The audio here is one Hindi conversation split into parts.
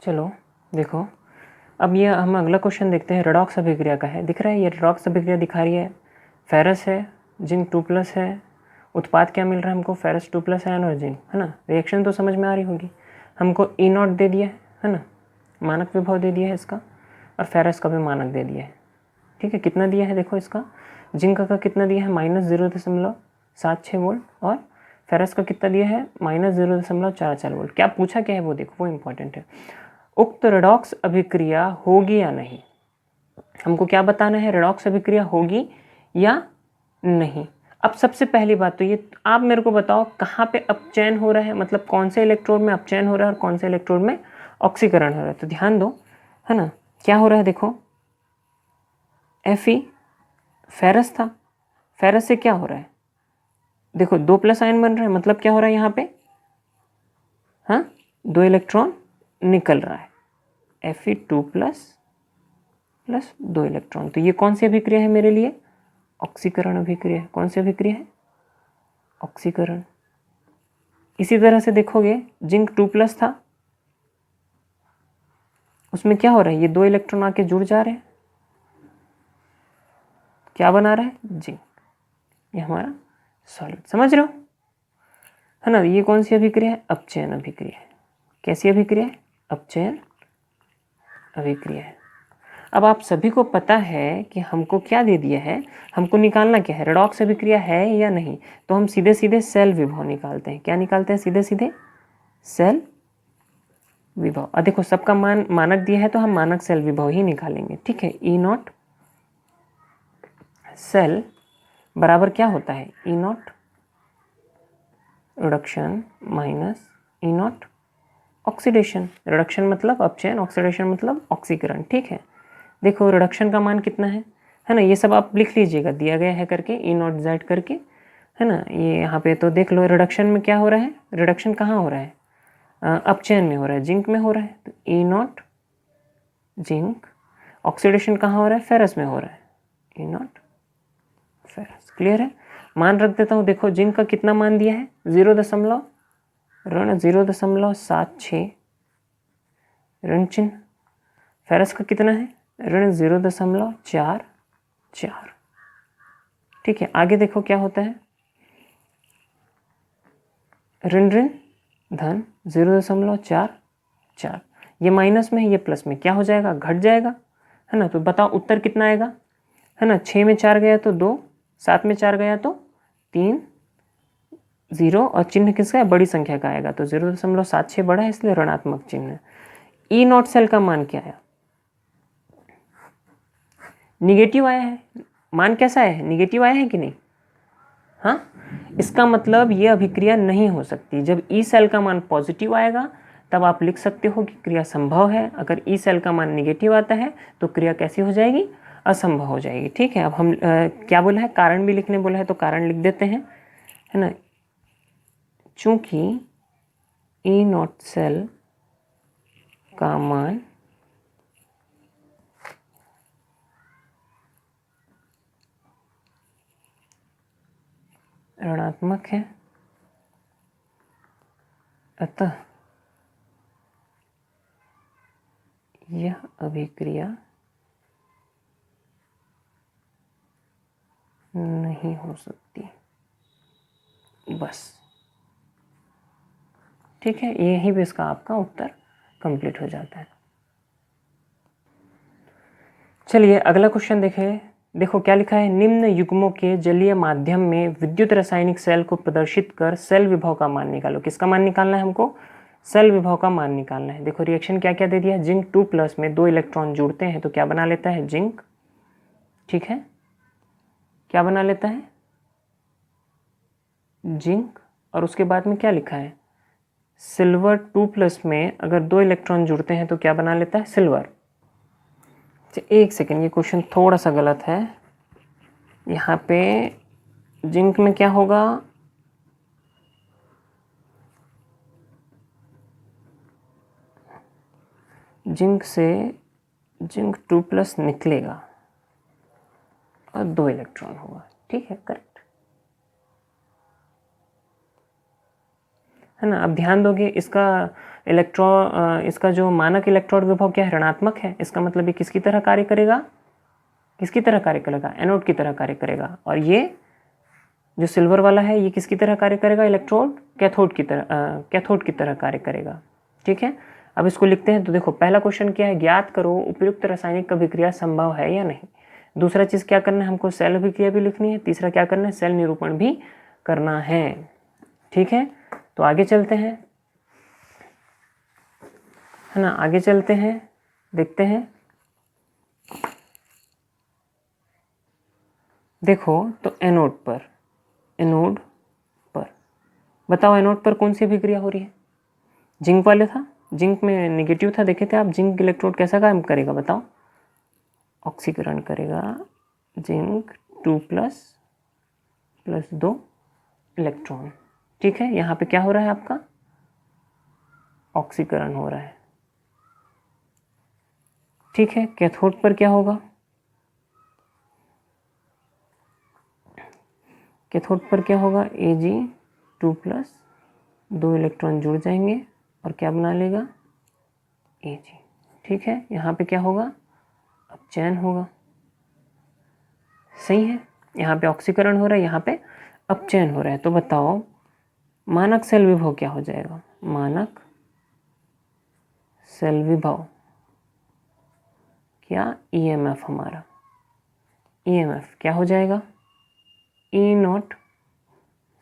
चलो देखो, अब ये हम अगला क्वेश्चन देखते हैं, रेडॉक्स अभिक्रिया का है। दिख रहा है ये रेडॉक्स अभिक्रिया दिखा रही है, फेरस है, जिंक 2+ है, उत्पाद क्या मिल रहा है हमको, फेरस 2+ आयन और जिंक, है ना। रिएक्शन तो समझ में आ रही होगी। हमको E0 दे दिया है ना, मानक विभव दे दिया है इसका, और फेरस का भी मानक दे दिया है। ठीक है, कितना दिया है देखो, इसका जिंक का कितना दिया है -0.74 वोल्ट, और फेरस का कितना दिया है -0.44 वोल्ट। क्या पूछा क्या है वो देखो, वो इंपॉर्टेंट है। उक्त रेडॉक्स अभिक्रिया होगी या नहीं, हमको क्या बताना है, रेडॉक्स अभिक्रिया होगी या नहीं। अब सबसे पहली बात तो ये, आप मेरे को बताओ कहाँ पे अपचयन हो रहा है, मतलब कौन से इलेक्ट्रोड में अपचयन हो रहा है और कौन से इलेक्ट्रोड में ऑक्सीकरण हो रहा है। तो ध्यान दो, है ना, क्या हो रहा है देखो, Fe फेरस था, फेरस से क्या हो रहा है देखो, 2+ आयन बन रहा है, मतलब क्या हो रहा है यहाँ पे, हाँ 2 इलेक्ट्रॉन निकल रहा है, Fe2+ 2 इलेक्ट्रॉन। तो ये कौन सी अभिक्रिया है मेरे लिए, ऑक्सीकरण अभिक्रिया है। कौन सी अभिक्रिया है, ऑक्सीकरण। इसी तरह से देखोगे जिंक 2+ था, उसमें क्या हो रहा है, ये 2 इलेक्ट्रॉन आके जुड़ जा रहे हैं, क्या बना रहा है, जिंक। ये हमारा सॉलिड, समझ रहे हो, है ना। ये कौन सी अभिक्रिया है, अपचयन अभिक्रिया है। कैसी अभिक्रिया है, अपचयन अभिक्रिया है। अब आप सभी को पता है कि हमको क्या दे दिया है, हमको निकालना क्या है, रेडॉक्स अभिक्रिया है या नहीं। तो हम सीधे सीधे सेल विभव निकालते हैं। क्या निकालते हैं, सीधे सीधे सेल विभव। और देखो सबका मानक दिया है तो हम मानक सेल विभव ही निकालेंगे। ठीक है, E0 सेल बराबर क्या होता है, E0 reduction minus E0 oxidation. Reduction मतलब अपचयन, ऑक्सीडेशन मतलब ऑक्सीकरण। ठीक है, देखो रिडक्शन का मान कितना है ना, ये सब आप लिख लीजिएगा, दिया गया है करके, E0 Z करके, है ना। ये यहाँ पे तो देख लो, रिडक्शन में क्या हो रहा है, रिडक्शन कहाँ हो रहा है, अपचयन में हो रहा है, जिंक में हो रहा है, तो E0 जिंक। ऑक्सीडेशन कहाँ हो रहा है, फेरस में हो रहा है, E0 फेरस। क्लियर है, मान रख देता हूँ। देखो जिंक का कितना मान दिया है, 0.76 ऋण चिन्ह। फेरस का कितना है, -0.44। ठीक है, आगे देखो क्या होता है, ऋण ऋण धन 0.44, ये माइनस में है, ये प्लस में, क्या हो जाएगा, घट जाएगा, है ना। तो बताओ उत्तर कितना आएगा, है ना। 6 में 4 गया तो 2, 7 में 4 गया तो 3, 0 और चिन्ह किसका है, बड़ी संख्या का आएगा, तो 0.76 बड़ा है इसलिए ऋणात्मक चिन्ह। E0 सेल का मान क्या आया, निगेटिव आया है। मान कैसा आया है, निगेटिव आया है कि नहीं, हाँ। इसका मतलब ये अभिक्रिया नहीं हो सकती। जब ई सेल का मान पॉजिटिव आएगा तब आप लिख सकते हो कि क्रिया संभव है। अगर ई सेल का मान निगेटिव आता है तो क्रिया कैसी हो जाएगी, असंभव हो जाएगी। ठीक है, अब हम क्या बोला है, कारण भी लिखने बोला है तो कारण लिख देते हैं, है ना। चूंकि E0 सेल का मान ऋणात्मक है, अतः यह अभिक्रिया नहीं हो सकती, बस। ठीक है, यही भी इसका आपका उत्तर कंप्लीट हो जाता है। चलिए अगला क्वेश्चन देखें। देखो क्या लिखा है, निम्न युग्मों के जलीय माध्यम में विद्युत रासायनिक सेल को प्रदर्शित कर सेल विभव का मान निकालो। किसका मान निकालना है हमको, सेल विभव का मान निकालना है। देखो रिएक्शन क्या क्या दे दिया, जिंक 2+ में 2 इलेक्ट्रॉन जुड़ते हैं तो क्या बना लेता है, जिंक। ठीक है, क्या बना लेता है, जिंक। और उसके बाद में क्या लिखा है, सिल्वर 2+ में अगर 2 इलेक्ट्रॉन जुड़ते हैं तो क्या बना लेता है, सिल्वर। एक सेकेंड, ये क्वेश्चन थोड़ा सा गलत है। यहाँ पे जिंक में क्या होगा, जिंक से जिंक 2+ निकलेगा और 2 इलेक्ट्रॉन होगा। ठीक है, करेक्ट। है ना। अब ध्यान दोगे इसका जो मानक इलेक्ट्रोड विभव क्या है, ऋणात्मक है। इसका मतलब ये किसकी तरह कार्य करेगा, किसकी तरह कार्य करेगा, एनोड की तरह कार्य करेगा। और ये जो सिल्वर वाला है ये किसकी तरह कार्य करेगा, इलेक्ट्रोड कैथोड की तरह कार्य करेगा। ठीक है, अब इसको लिखते हैं। तो देखो पहला क्वेश्चन क्या है, ज्ञात करो उपयुक्त रासायनिक अभिक्रिया संभव है या नहीं। दूसरा चीज क्या करना है, हमको सेल अभिक्रिया भी लिखनी है। तीसरा क्या करना है, सेल निरूपण भी करना है। ठीक है, तो आगे चलते हैं, है ना, आगे चलते हैं, देखते हैं। देखो तो एनोड पर बताओ, एनोड पर कौन सी अभिक्रिया हो रही है। जिंक वाले था, जिंक में नेगेटिव था, देखे थे आप। जिंक इलेक्ट्रोड कैसा काम करेगा बताओ, ऑक्सीकरण करेगा। Zinc 2+2 electron. ठीक है, यहाँ पे क्या हो रहा है आपका, ऑक्सीकरण हो रहा है। ठीक है, कैथोड पर क्या होगा, कैथोड पर क्या होगा, Ag2+2 इलेक्ट्रॉन जुड़ जाएंगे और क्या बना लेगा, Ag। ठीक है, यहाँ पे क्या होगा, अपचयन होगा। सही है, यहाँ पे ऑक्सीकरण हो रहा है, यहाँ पे अपचयन हो रहा है। तो बताओ मानक सेल विभव क्या हो जाएगा, मानक सेल विभव क्या, ईएमएफ हमारा, ईएमएफ क्या हो जाएगा, E0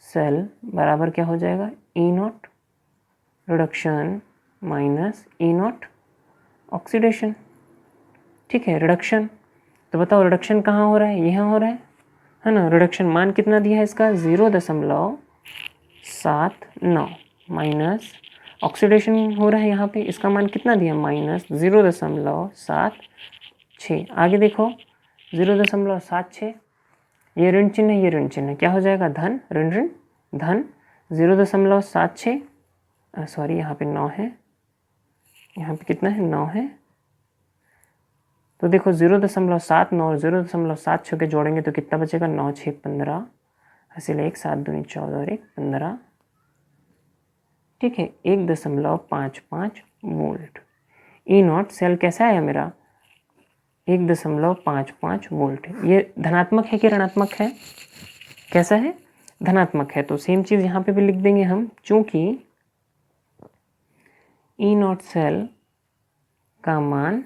सेल बराबर क्या हो जाएगा, E0 reduction minus E0 oxidation. ठीक है, रिडक्शन, तो बताओ रिडक्शन कहाँ हो रहा है, यहाँ हो रहा है ना। रिडक्शन मान कितना दिया है इसका, 0.79 माइनस ऑक्सीडेशन हो रहा है यहाँ पे, इसका मान कितना दिया, -0.76। आगे देखो 0.76, ये ऋण चिन्ह है, ये ऋण चिन्ह है, क्या हो जाएगा, धन ऋण ऋण धन। 0.76 सॉरी यहाँ पे 9 है, यहाँ पे कितना है, 9 है। तो देखो 0.79 और 0.76 के जोड़ेंगे तो कितना बचेगा, 9 6 15, हासिल 1 7 दूनी 14 और 1 15। ठीक है, 1.55 वोल्ट। E0 सेल कैसा आया मेरा, 1.55 वोल्ट। ये धनात्मक है कि ऋणात्मक है, कैसा है, धनात्मक है। तो सेम चीज़ यहाँ पे भी लिख देंगे हम, चूंकि E0 सेल का मान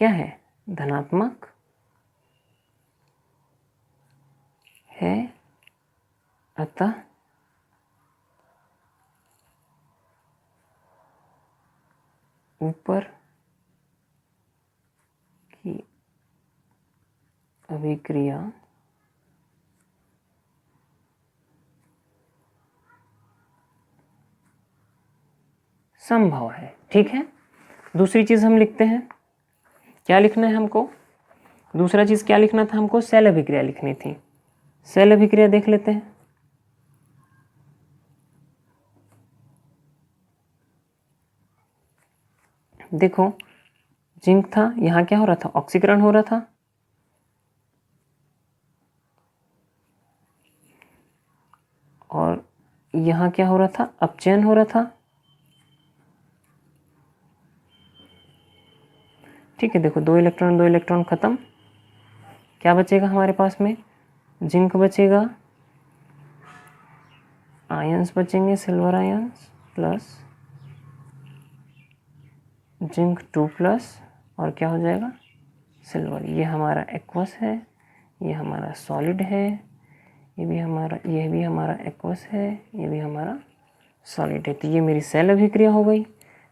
क्या है, धनात्मक है, अतः ऊपर की अभिक्रिया संभव है। ठीक है, दूसरी चीज हम लिखते हैं, क्या लिखना है हमको, दूसरा चीज क्या लिखना था हमको, सेल अभिक्रिया लिखनी थी। सेल अभिक्रिया देख लेते हैं। देखो जिंक था, यहाँ क्या हो रहा था, ऑक्सीकरण हो रहा था। और यहाँ क्या हो रहा था, अपचयन हो रहा था। ठीक है, देखो 2 इलेक्ट्रॉन खत्म, क्या बचेगा हमारे पास में, जिंक बचेगा, आयंस बचेंगे, सिल्वर आयंस प्लस जिंक 2+ और क्या हो जाएगा, सिल्वर। ये हमारा एक्वस है, ये हमारा सॉलिड है, ये भी हमारा एक्वस है, ये भी हमारा सॉलिड है। तो ये मेरी सेल अभिक्रिया हो गई।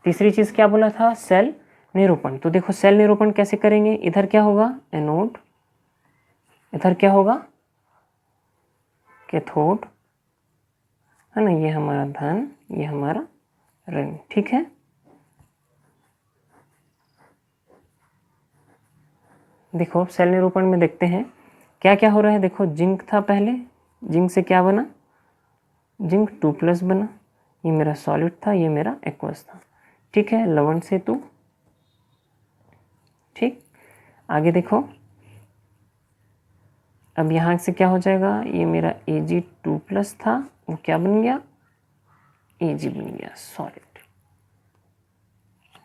तीसरी चीज़ क्या बोला था, सेल निरूपण। तो देखो सेल निरूपण कैसे करेंगे, इधर क्या होगा, एनोड, इधर क्या होगा, कैथोड, है ना, ये हमारा धन, ये हमारा ऋण। ठीक है, देखो अब सेल निरूपण में देखते हैं क्या क्या हो रहा है। देखो जिंक था पहले, जिंक से क्या बना, जिंक 2+ बना, ये मेरा सॉलिड था, ये मेरा एक्वस था। ठीक है, लवण सेतु। ठीक, आगे देखो, अब यहाँ से क्या हो जाएगा, ये मेरा Ag2+ था, वो क्या बन गया, Ag बन गया सॉलिड।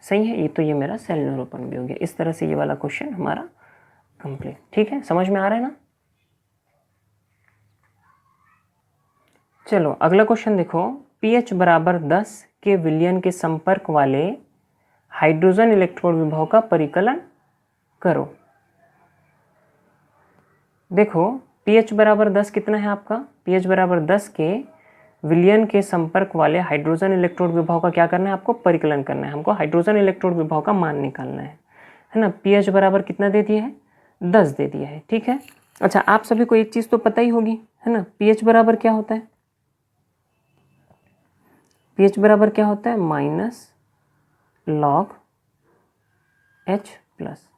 सही है, ये तो ये मेरा सेलुलर ओपन भी हो गया। इस तरह से ये वाला क्वेश्चन हमारा कंप्लीट। ठीक है, समझ में आ रहा है ना। चलो अगला क्वेश्चन देखो, pH बराबर 10 के विलयन के संपर्क वाले हाइड्रोजन इलेक्ट्रोड विभव का परिकलन करो। देखो pH बराबर 10 कितना है आपका, pH बराबर 10 के विलयन के संपर्क वाले हाइड्रोजन इलेक्ट्रोड विभव का क्या करना है, आपको परिकलन करना है। हमको हाइड्रोजन इलेक्ट्रोड विभव का मान निकालना है ना। pH बराबर कितना दे दिया है, 10 दे दिया है। ठीक है, अच्छा आप सभी को एक चीज़ तो पता ही होगी है ना, pH बराबर क्या होता है, pH बराबर क्या होता है, माइनस लॉग H प्लस।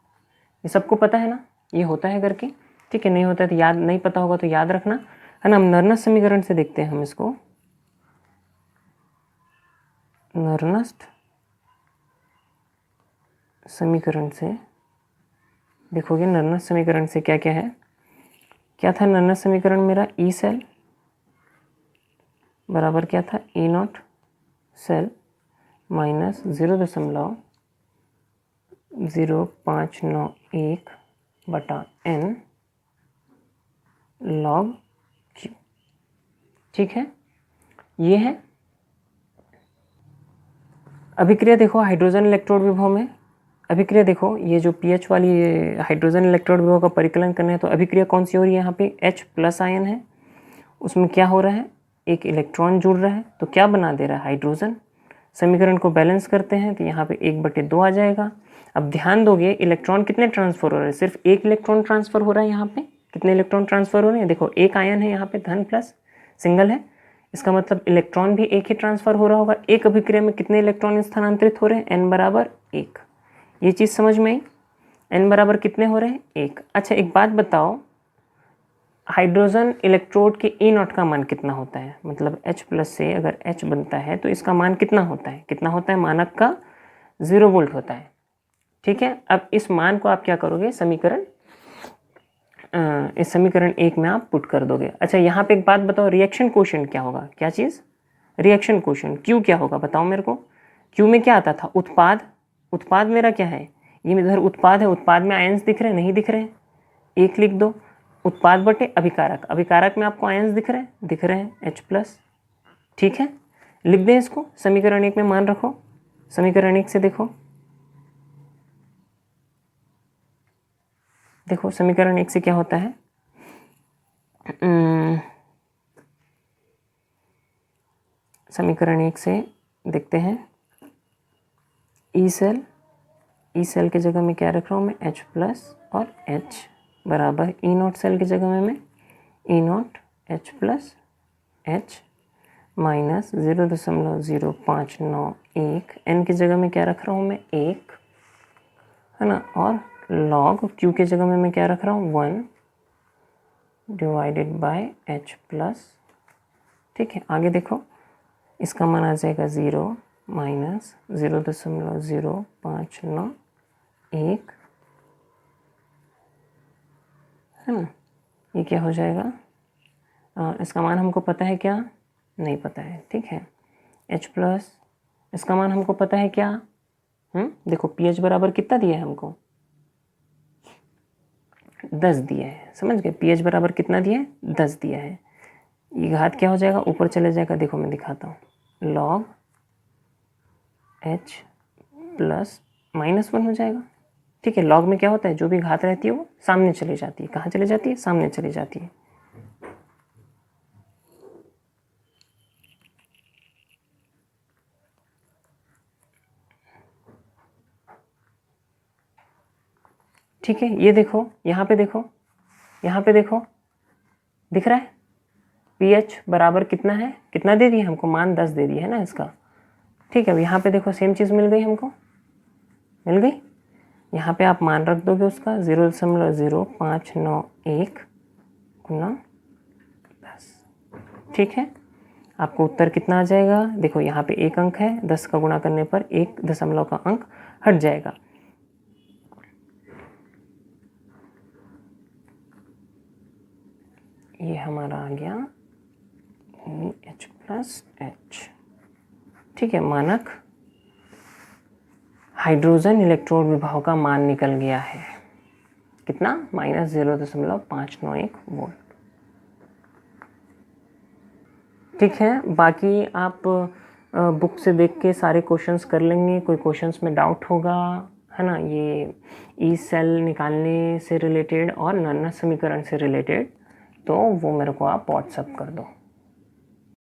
ये सबको पता है ना, ये होता है करके। ठीक है, नहीं होता है तो याद, नहीं पता होगा तो याद रखना है ना। हम नर्नस्ट समीकरण से देखते हैं हम इसको, नर्नस्ट समीकरण से देखोगे, नर्नस्ट समीकरण से क्या क्या है, क्या था नर्नस्ट समीकरण मेरा, ई सेल बराबर क्या था, ई नॉट सेल माइनस 0.0591 बटा n लॉग क्यू। ठीक है, ये है अभिक्रिया। देखो हाइड्रोजन इलेक्ट्रोड विभव में अभिक्रिया, देखो ये जो pH वाली हाइड्रोजन इलेक्ट्रोड विभव का परिकलन करना है, तो अभिक्रिया कौन सी हो रही है, यहाँ पे H प्लस आयन है, उसमें क्या हो रहा है, एक इलेक्ट्रॉन जुड़ रहा है, तो क्या बना दे रहा है, हाइड्रोजन। समीकरण को बैलेंस करते हैं तो यहाँ पे 1/2 आ जाएगा। अब ध्यान दोगे इलेक्ट्रॉन कितने ट्रांसफर हो रहे हैं, सिर्फ एक इलेक्ट्रॉन ट्रांसफर हो रहा है। यहाँ पे कितने इलेक्ट्रॉन ट्रांसफर हो रहे हैं, देखो एक आयन है यहाँ पे, धन प्लस सिंगल है, इसका मतलब इलेक्ट्रॉन भी एक ही ट्रांसफर हो रहा होगा। एक अभिक्रिया में कितने इलेक्ट्रॉन स्थानांतरित हो रहे हैं, n बराबर 1। ये चीज़ समझ में आई, n बराबर कितने हो रहे हैं, 1। अच्छा एक बात बताओ, हाइड्रोजन इलेक्ट्रोड के ई नॉट का मान कितना होता है, मतलब H प्लस से अगर H बनता है तो इसका मान कितना होता है, कितना होता है, मानक का 0 वोल्ट होता है। ठीक है, अब इस मान को आप क्या करोगे, समीकरण इस समीकरण 1 में आप पुट कर दोगे। अच्छा यहाँ पे एक बात बताओ, रिएक्शन कोशेंट क्या होगा, क्या चीज़, रिएक्शन कोशेंट Q क्या होगा, बताओ मेरे को। Q में क्या आता था, उत्पाद। उत्पाद मेरा क्या है, ये इधर उत्पाद है, उत्पाद में आयंस दिख रहे हैं, नहीं दिख रहे हैं, 1 लिख दो। उत्पाद बटे अभिकारक, अभिकारक में आपको आयंस दिख रहे हैं, दिख रहे हैं H प्लस। ठीक है, लिख दें इसको, समीकरण 1 में मान रखो। समीकरण 1 से देखो, देखो समीकरण 1 से क्या होता है, समीकरण 1 से देखते हैं, ई सेल के जगह में क्या रख रहा हूँ मैं, H प्लस और H बराबर ई नॉट सेल की जगह में मैं E naught H plus H minus 0.0591, n की जगह में क्या रख रहा हूँ मैं, 1 है ना, और लॉग Q के जगह में मैं क्या रख रहा हूँ, 1 डिवाइडेड बाय H प्लस। ठीक है, आगे देखो, इसका मान आ जाएगा 0 माइनस 0.0591 है ना, ये क्या हो जाएगा, इसका मान हमको पता है क्या, नहीं पता है। ठीक है, H प्लस, इसका मान हमको पता है क्या, देखो pH बराबर कितना दिया है हमको, 10 दिया है, समझ गए, pH बराबर कितना दिया है, 10 दिया है। ये घात क्या हो जाएगा, ऊपर चले जाएगा, देखो मैं दिखाता हूँ, लॉग H प्लस -1 हो जाएगा। ठीक है, लॉग में क्या होता है, जो भी घात रहती है वो सामने चली जाती है, कहाँ चली जाती है, सामने चली जाती है। ठीक है, ये देखो, यहाँ पे देखो, यहाँ पे देखो, दिख रहा है pH बराबर कितना है, कितना दे दिया हमको, मान 10 दे दिया है ना इसका। ठीक है, अब यहाँ पे देखो सेम चीज़ मिल गई हमको, मिल गई। यहाँ पे आप मान रख दोगे उसका 0.0591 गुना 10। ठीक है, आपको उत्तर कितना आ जाएगा, देखो यहाँ पे 1 अंक है, 10 का गुणा करने पर 1 दशमलव का अंक हट जाएगा। ये हमारा आ गया H प्लस H। ठीक है, मानक हाइड्रोजन इलेक्ट्रोड विभव का मान निकल गया है, कितना, -0.591 वोल्ट। ठीक है, बाकी आप बुक से देख के सारे क्वेश्चंस कर लेंगे, कोई क्वेश्चंस में डाउट होगा, है ना, ये ई सेल निकालने से रिलेटेड और नन्ना समीकरण से रिलेटेड, तो वो मेरे को आप व्हाट्सअप कर दो।